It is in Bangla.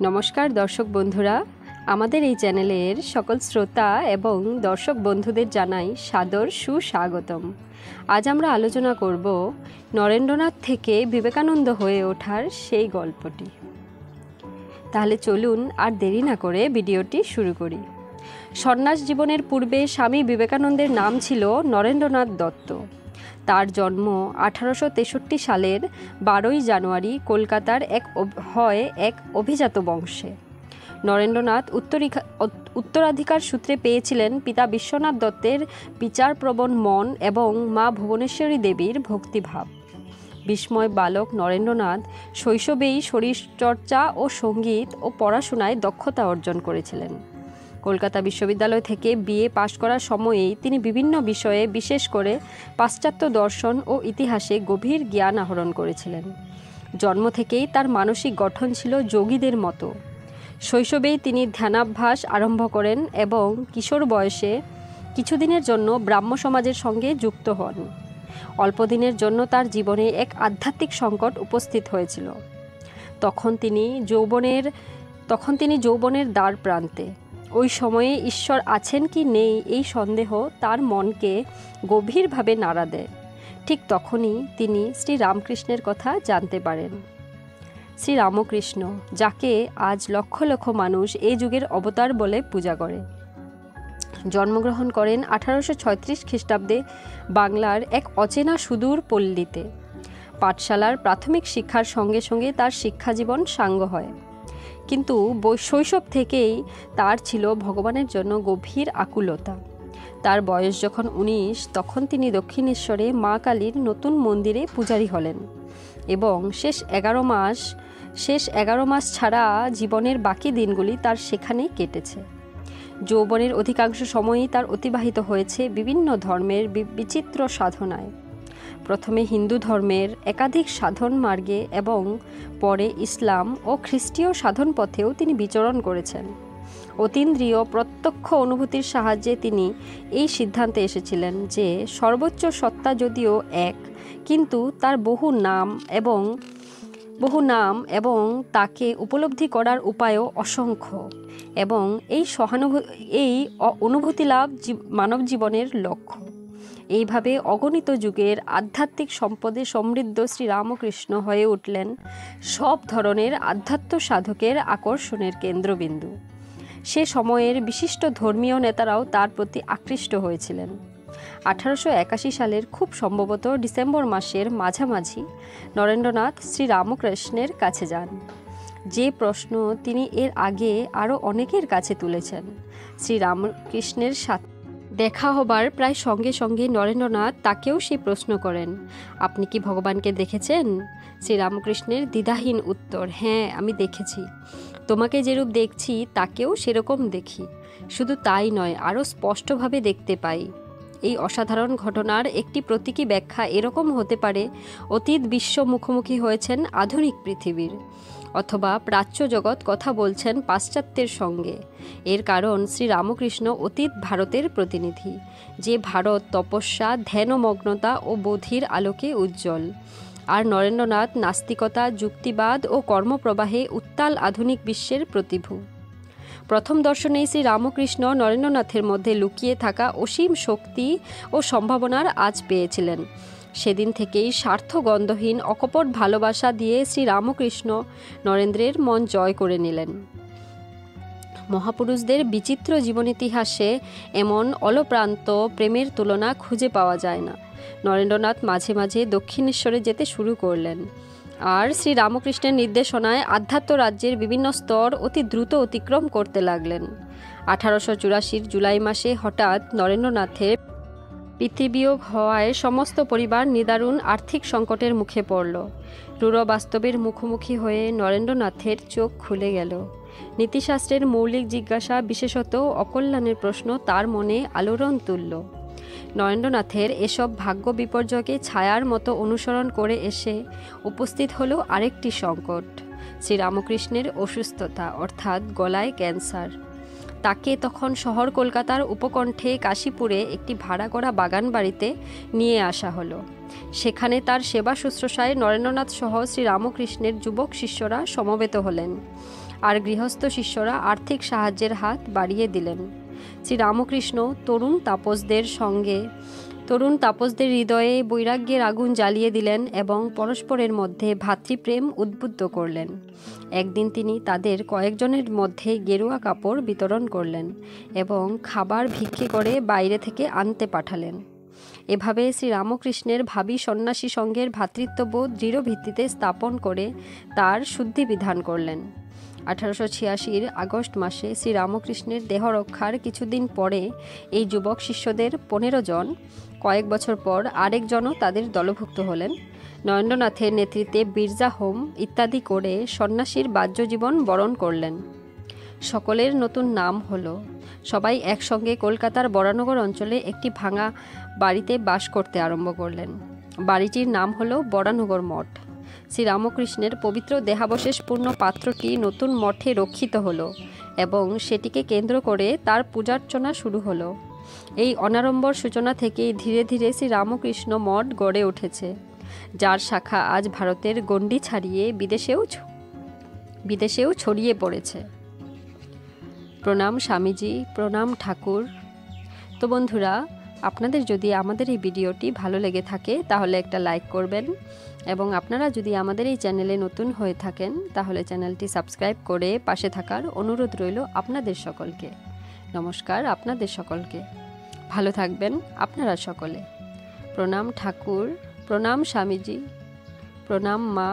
নমস্কার দর্শক বন্ধুরা, আমাদের এই চ্যানেলের সকল শ্রোতা এবং দর্শক বন্ধুদের জানাই সাদর সুস্বাগতম। আজ আমরা আলোচনা করব নরেন্দ্রনাথ থেকে বিবেকানন্দ হয়ে ওঠার সেই গল্পটি। তাহলে চলুন আর দেরি না করে ভিডিওটি শুরু করি। সন্ন্যাস জীবনের পূর্বে স্বামী বিবেকানন্দের নাম ছিল নরেন্দ্রনাথ দত্ত। তার জন্ম 1863 সালের 12 জানুয়ারি কলকাতার এক অভিজাত বংশে। নরেন্দ্রনাথ উত্তরাধিকার সূত্রে পেয়েছিলেন পিতা বিশ্বনাথ দত্তের বিচারপ্রবণ মন এবং মা ভুবনেশ্বরী দেবীর ভক্তিভাব। বিস্ময় বালক নরেন্দ্রনাথ শৈশবেই শরীরচর্চা ও সঙ্গীত ও পড়াশোনায় দক্ষতা অর্জন করেছিলেন। কলকাতা বিশ্ববিদ্যালয় থেকে বিএ পাশ করার সময়েই তিনি বিভিন্ন বিষয়ে, বিশেষ করে পাশ্চাত্য দর্শন ও ইতিহাসে গভীর জ্ঞান আহরণ করেছিলেন। জন্ম থেকেই তার মানসিক গঠন ছিল যোগীদের মতো। শৈশবেই তিনি ধ্যানাভ্যাস আরম্ভ করেন এবং কিশোর বয়সে কিছুদিনের জন্য ব্রাহ্ম সমাজের সঙ্গে যুক্ত হন। অল্পদিনের জন্য তার জীবনে এক আধ্যাত্মিক সংকট উপস্থিত হয়েছিল। তখন তিনি যৌবনের দ্বার প্রান্তে। ওই সময়ে ঈশ্বর আছেন কি নেই এই সন্দেহ তার মনকে গভীরভাবে নাড়া দেয়। ঠিক তখনই তিনি শ্রীরামকৃষ্ণের কথা জানতে পারেন। শ্রীরামকৃষ্ণ, যাকে আজ লক্ষ লক্ষ মানুষ এই যুগের অবতার বলে পূজা করে। জন্মগ্রহণ করেন 1836 খ্রিস্টাব্দে বাংলার এক অচেনা সুদূর পল্লীতে। পাঠশালার প্রাথমিক শিক্ষার সঙ্গে সঙ্গে তার শিক্ষাজীবন সাঙ্গ হয়। কিন্তু শৈশব থেকেই তার ছিল ভগবানের জন্য গভীর আকুলতা। তার বয়স যখন 19, তখন তিনি দক্ষিণেশ্বরে মা কালীর নতুন মন্দিরে পূজারী হলেন এবং শেষ 11 মাস ছাড়া জীবনের বাকি দিনগুলি তার সেখানেই কেটেছে। যৌবনের অধিকাংশ সময়ই তার অতিবাহিত হয়েছে বিভিন্ন ধর্মের বিচিত্র সাধনায়। প্রথমে হিন্দু ধর্মের একাধিক সাধন মার্গে এবং পরে ইসলাম ও খ্রিস্টীয় সাধন পথেও তিনি বিচরণ করেছেন। অতীন্দ্রিয় প্রত্যক্ষ অনুভূতির সাহায্যে তিনি এই সিদ্ধান্তে এসেছিলেন যে সর্বোচ্চ সত্তা যদিও এক, কিন্তু তার বহু নাম এবং তাকে উপলব্ধি করার উপায়ও অসংখ্য, এবং এই অনুভূতি লাভ মানব জীবনের লক্ষ্য। এইভাবে অগণিত যুগের আধ্যাত্মিক সম্পদে সমৃদ্ধ শ্রীরামকৃষ্ণ হয়ে উঠলেন সব ধরনের আধ্যাত্ম সাধকের আকর্ষণের কেন্দ্রবিন্দু। সে সময়ের বিশিষ্ট ধর্মীয় নেতারাও তার প্রতি আকৃষ্ট হয়েছিলেন। 1881 সালের খুব সম্ভবত ডিসেম্বর মাসের মাঝামাঝি নরেন্দ্রনাথ শ্রীরামকৃষ্ণের কাছে যান। যে প্রশ্ন তিনি এর আগে আরও অনেকের কাছে তুলেছেন। শ্রীরামকৃষ্ণের সাথে দেখা হবার প্রায় সঙ্গে সঙ্গে নরেন্দ্রনাথ তাকেও সেই প্রশ্ন করেন, আপনি কি ভগবানকে দেখেছেন? শ্রীরামকৃষ্ণের দ্বিধাহীন উত্তর, হ্যাঁ, আমি দেখেছি। তোমাকে যেরূপ দেখছি তাকেও সেরকম দেখি। শুধু তাই নয়, আরও স্পষ্টভাবে দেখতে পাই। এই অসাধারণ ঘটনার একটি প্রতীকী ব্যাখ্যা এরকম হতে পারে, অতীত বিশ্ব মুখোমুখি হয়েছেন আধুনিক পৃথিবীর, অথবা প্রাচ্য জগৎ কথা বলছেন পাশ্চাত্যের সঙ্গে। এর কারণ শ্রীরামকৃষ্ণ অতীত ভারতের প্রতিনিধি, যে ভারত তপস্যা, ধ্যানমগ্নতা ও বোধির আলোকে উজ্জ্বল। আর নরেন্দ্রনাথ নাস্তিকতা, যুক্তিবাদ ও কর্মপ্রবাহে উত্তাল আধুনিক বিশ্বের প্রতিভূ। প্রথম দর্শনেই শ্রীরামকৃষ্ণ নরেন্দ্রনাথের মধ্যে লুকিয়ে থাকা অসীম শক্তি ও সম্ভাবনার আঁচ পেয়েছিলেন। সেদিন থেকেই স্বার্থগন্ধহীন অকপট ভালোবাসা দিয়ে শ্রীরামকৃষ্ণ নরেন্দ্রের মন জয় করে নিলেন। মহাপুরুষদের বিচিত্র জীবনীতিহাসে এমন অলপ্রান্ত প্রেমের তুলনা খুঁজে পাওয়া যায় না। নরেন্দ্রনাথ মাঝে মাঝে দক্ষিণেশ্বরে যেতে শুরু করলেন, আর শ্রীরামকৃষ্ণের নির্দেশনায় আধ্যাত্ম রাজ্যের বিভিন্ন স্তর অতি দ্রুত অতিক্রম করতে লাগলেন। 1884 জুলাই মাসে হঠাৎ নরেন্দ্রনাথের পিতৃবিয়োগ হওয়ায় সমস্ত পরিবার নিদারুণ আর্থিক সংকটের মুখে পড়ল। রূঢ় বাস্তবের মুখোমুখি হয়ে নরেন্দ্রনাথের চোখ খুলে গেল। নীতিশাস্ত্রের মৌলিক জিজ্ঞাসা, বিশেষত অকল্যাণের প্রশ্ন তার মনে আলোড়ন তুলল। নরেন্দ্রনাথের এসব ভাগ্য বিপর্যয়কে ছায়ার মতো অনুসরণ করে এসে উপস্থিত হলো আরেকটি সংকট, শ্রীরামকৃষ্ণের অসুস্থতা, অর্থাৎ গলায় ক্যান্সার। তাকে তখন শহর কলকাতার উপকণ্ঠে কাশীপুরে একটি ভাড়া করা বাগান বাড়িতে নিয়ে আসা হলো। সেখানে তার সেবা শুশ্রূষায় নরেন্দ্রনাথ সহ শ্রীরামকৃষ্ণের যুবক শিষ্যরা সমবেত হলেন। আর গৃহস্থ শিষ্যরা আর্থিক সাহায্যের হাত বাড়িয়ে দিলেন। শ্রীরামকৃষ্ণ তরুণ তাপসদের হৃদয়ে বৈরাগ্যের আগুন জ্বালিয়ে দিলেন এবং পরস্পরের মধ্যে ভ্রাতৃপ্রেম উদ্বুদ্ধ করলেন। একদিন তিনি তাদের কয়েকজনের মধ্যে গেরুয়া কাপড় বিতরণ করলেন এবং খাবার ভিক্ষে করে বাইরে থেকে আনতে পাঠালেন। এভাবে শ্রীরামকৃষ্ণের ভাবী সন্ন্যাসী সঙ্গের ভ্রাতৃত্ববোধ দৃঢ় ভিত্তিতে স্থাপন করে তার শুদ্ধি বিধান করলেন। 1886 আগস্ট মাসে শ্রীরামকৃষ্ণের দেহরক্ষার কিছুদিন পরে এই যুবক শিষ্যদের 15 জন, কয়েক বছর পর আরেকজনও তাদের দলভুক্ত হলেন। নরেন্দ্রনাথের নেতৃত্বে বিরজা হোম ইত্যাদি করে সন্ন্যাসীর বাহ্য জীবন বরণ করলেন। সকলের নতুন নাম হলো। সবাই একসঙ্গে কলকাতার বরানগর অঞ্চলে একটি ভাঙা বাড়িতে বাস করতে আরম্ভ করলেন। বাড়িটির নাম হলো বরানগর মঠ। শ্রীরামকৃষ্ণের পবিত্র দেহাবশেষপূর্ণ পাত্রটি নতুন মঠে রক্ষিত হলো এবং সেটিকে কেন্দ্র করে তার পূজার্চনা শুরু হলো। এই অনাড়ম্বর সূচনা থেকেই ধীরে ধীরে শ্রীরামকৃষ্ণ মঠ গড়ে উঠেছে, যার শাখা আজ ভারতের গণ্ডি ছাড়িয়ে বিদেশেও ছড়িয়ে পড়েছে। প্রণাম স্বামীজি, প্রণাম ঠাকুর। তো বন্ধুরা, আপনাদের যদি আমাদের এই ভিডিওটি ভালো লেগে থাকে তাহলে একটা লাইক করবেন এবং আপনারা যদি আমাদের এই চ্যানেলে নতুন হয়ে থাকেন তাহলে চ্যানেলটি সাবস্ক্রাইব করে পাশে থাকার অনুরোধ রইল আপনাদের সকলকে। নমস্কার আপনাদের সকলকে। ভালো থাকবেন আপনারা সকলে। প্রণাম ঠাকুর, প্রণাম স্বামীজি, প্রণাম মা।